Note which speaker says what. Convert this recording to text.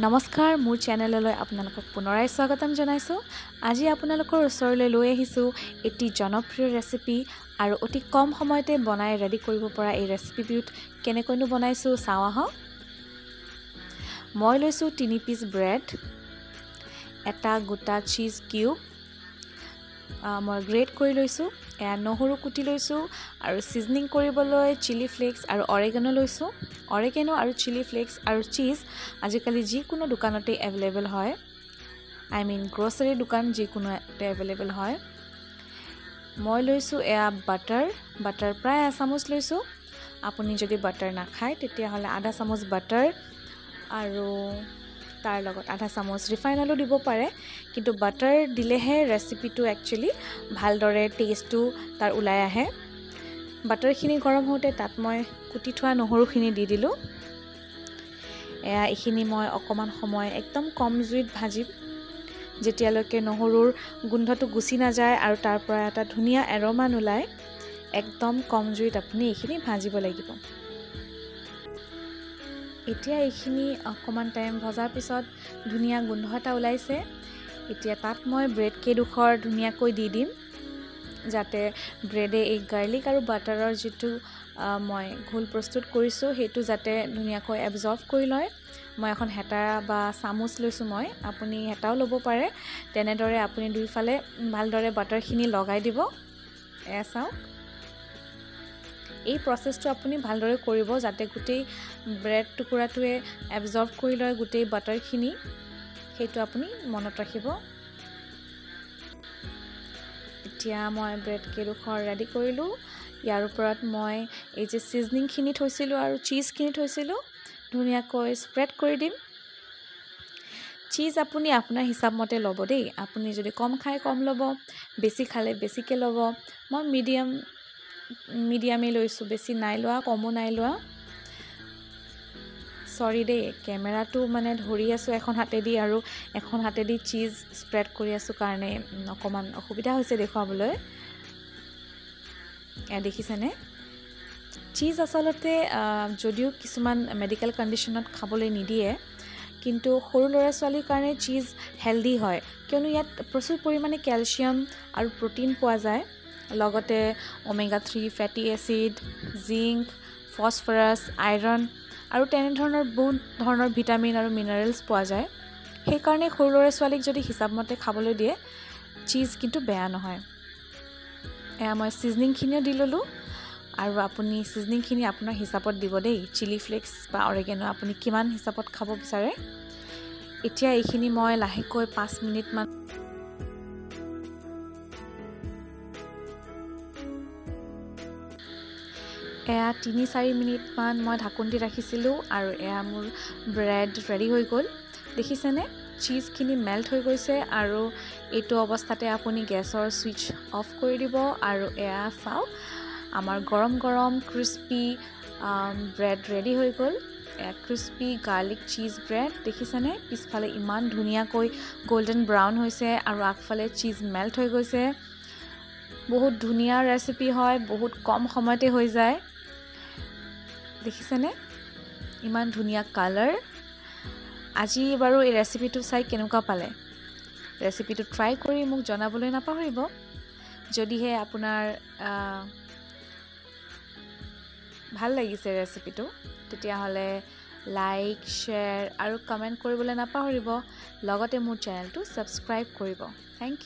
Speaker 1: নমস্কাৰ মোৰ চেনেললৈ আপোনালোকক পুনৰাই স্বাগতম জনাইছো। আজি আপোনালোকৰ ওচৰলৈ লৈ আহিছো এটি জনপ্ৰিয় ৰেচিপি আৰু অতি কম সময়তে বনাই ৰেডি কৰিব পৰা এই ৰেচিপিটো কেনেকৈনো বনাইছো চাওঁ আহক। মই লৈছো 3 পিস ব্ৰেড, এটা গোটা চিজ কিউব মই গ্ৰেট কৰি লৈছো, নহৰু কুটি লৈছো আৰু সিজনিং কৰিবলৈ চিলি ফ্লেক্স আৰু অৰেগানো লৈছো। অৰেগানো আৰু চিলি ফ্লেক্স আৰু চিজ আজিকালি যিকোনো দোকানতে এভেইলেবল হয়, গ্ৰোসাৰী দোকান যিকোনোতে এভেইলেবল হয়। মই লৈছো বাটাৰ প্ৰায় 1 চামুচ লৈছো। আপুনি যদি বাটাৰ নাখায় তেতিয়া হলে আধা চামুচ বাটাৰ আৰু তাৰ লগত আধা চামুচ ৰিফাইন অইল দিব পাৰে, কিন্তু বাটাৰ দিলেহে ৰেচিপিটো একচুয়ালি ভালদৰে টেষ্টটো তাৰ ওলাই আহে। বাটাৰখিনি গৰম হওঁতে তাত মই কুটি থোৱা নহৰুখিনি দি দিলো। এইখিনি মই অকমান সময় একদম কম জুইত ভাজিম, যেতিয়ালৈকে নহৰুৰ গোন্ধটো গুচি নাযায় আৰু তাৰ পৰা এটা ধুনীয়া এৰোমা ওলায়। একদম কম জুইত আপুনি এইখিনি ভাজিব লাগিব। এতিয়া এইখিনি অকমান টাইম ভজাৰ পিছত ধুনীয়া গোন্ধ এটা ওলাইছে। এতিয়া তাত মই ব্ৰেড কেইডোখৰ ধুনীয়াকৈ দি দিম, যাতে ব্ৰেডে এই গাৰ্লিক আৰু বাটাৰৰ যিটো মই ঘোল প্ৰস্তুত কৰিছো সেইটো যাতে ধুনীয়াকৈ এবজৰ্ব কৰি লয়। মই এখন হেতা বা চামুচ লৈছো, আপুনি হেতাও ল'ব পাৰে। তেনেদৰে আপুনি দুইফালে ভালদৰে বাটাৰখিনি লগাই দিব। চাওক, এই প্ৰসেসটো আপুনি ভালদৰে কৰিব যাতে গোটেই ব্ৰেড টুকুৰাটোৱে এবজৰ্ব কৰি লয় গোটেই বাটাৰখিনি, সেইটো আপুনি মনত ৰাখিব। এতিয়া মই ব্ৰেড কেইডোখৰ ৰেডি কৰিলো। ইয়াৰ ওপৰত মই এই যে সিজনিংখিনি থৈছিলো আৰু চিজখিনি থৈছিলো ধুনীয়াকৈ স্প্ৰেড কৰি দিম। চিজ আপুনি আপোনাৰ হিচাপ মতে ল'ব দেই। আপুনি যদি কম খায় কম ল'ব, বেছি খালে বেছিকৈ ল'ব। মই মিডিয়ামে লৈছো, বেছি নাই লোৱা কমো নাই লোৱা। সৰি দেই, কেমেৰাটো ধৰি আছো এখন হাতেদি আৰু এখন হাতেদি চিজ স্প্ৰেড কৰি আছো কাৰণে অকমান অসুবিধা হৈছে দেখুৱাবলৈ। দেখিছেনে? চিজ আচলতে যদিও কিছুমান মেডিকেল কণ্ডিশ্যনত খাবলৈ নিদিয়ে, কিন্তু সৰু ল'ৰা ছোৱালীৰ কাৰণে চিজ হেলদি হয়, কিয়নো ইয়াত প্ৰচুৰ পৰিমাণে কেলচিয়াম আৰু প্ৰটিন পোৱা যায়, লগতে ওমেগা 3 ফেটি এচিড, জিংক, ফসফৰাছ, আইৰণ আৰু তেনেধৰণৰ বহুত ধৰণৰ ভিটামিন আৰু মিনাৰেলছ পোৱা যায়। সেইকাৰণে সৰু ল'ৰা ছোৱালীক যদি হিচাপ মতে খাবলৈ দিয়ে চিজ কিন্তু বেয়া নহয়। মই সিজনিংখিনিও দি ললো আৰু আপুনি সিজনিংখিনি আপোনাৰ হিচাপত দিব দেই। চিলি ফ্লেক্স বা অৰেগানো আপুনি কিমান হিচাপত খাব বিচাৰে। এতিয়া এইখিনি মই লাহেকৈ 5 মিনিট মান এয়া 3-4 মিনিট মান মই ঢাকন দি ৰাখিছিলো আৰু এয়া মোৰ ব্ৰেড ৰেডি হৈ গ'ল। দেখিছেনে? চিজখিনি মেল্ট হৈ গৈছে আৰু এইটো অৱস্থাতে আপুনি গেছৰ সুইচ অফ কৰি দিব আৰু এয়া চাওক, আমাৰ গৰম গৰম ক্ৰিস্পি ব্ৰেড ৰেডি হৈ গ'ল। ক্ৰিস্পি গাৰ্লিক চিজ ব্ৰেড দেখিছেনে? পিছফালে ইমান ধুনীয়াকৈ গোল্ডেন ব্ৰাউন হৈছে আৰু আগফালে চিজ মেল্ট হৈ গৈছে। বহুত ধুনীয়া ৰেচিপি হয়, বহুত কম সময়তে হৈ যায়। দেখিছেনে? ইমান ধুনীয়া কালাৰ। আজি বাৰু এই ৰেচিপিটো চাই কেনেকুৱা পালে? ৰেচিপিটো ট্ৰাই কৰি মোক জনাবলৈ নাপাহৰিব। যদিহে আপোনাৰ ভাল লাগিছে ৰেচিপিটো, তেতিয়াহ'লে লাইক, শ্বেয়াৰ আৰু কমেণ্ট কৰিবলৈ নাপাহৰিব। লগতে মোৰ চেনেলটো ছাবস্ক্ৰাইব কৰিব। Thank U.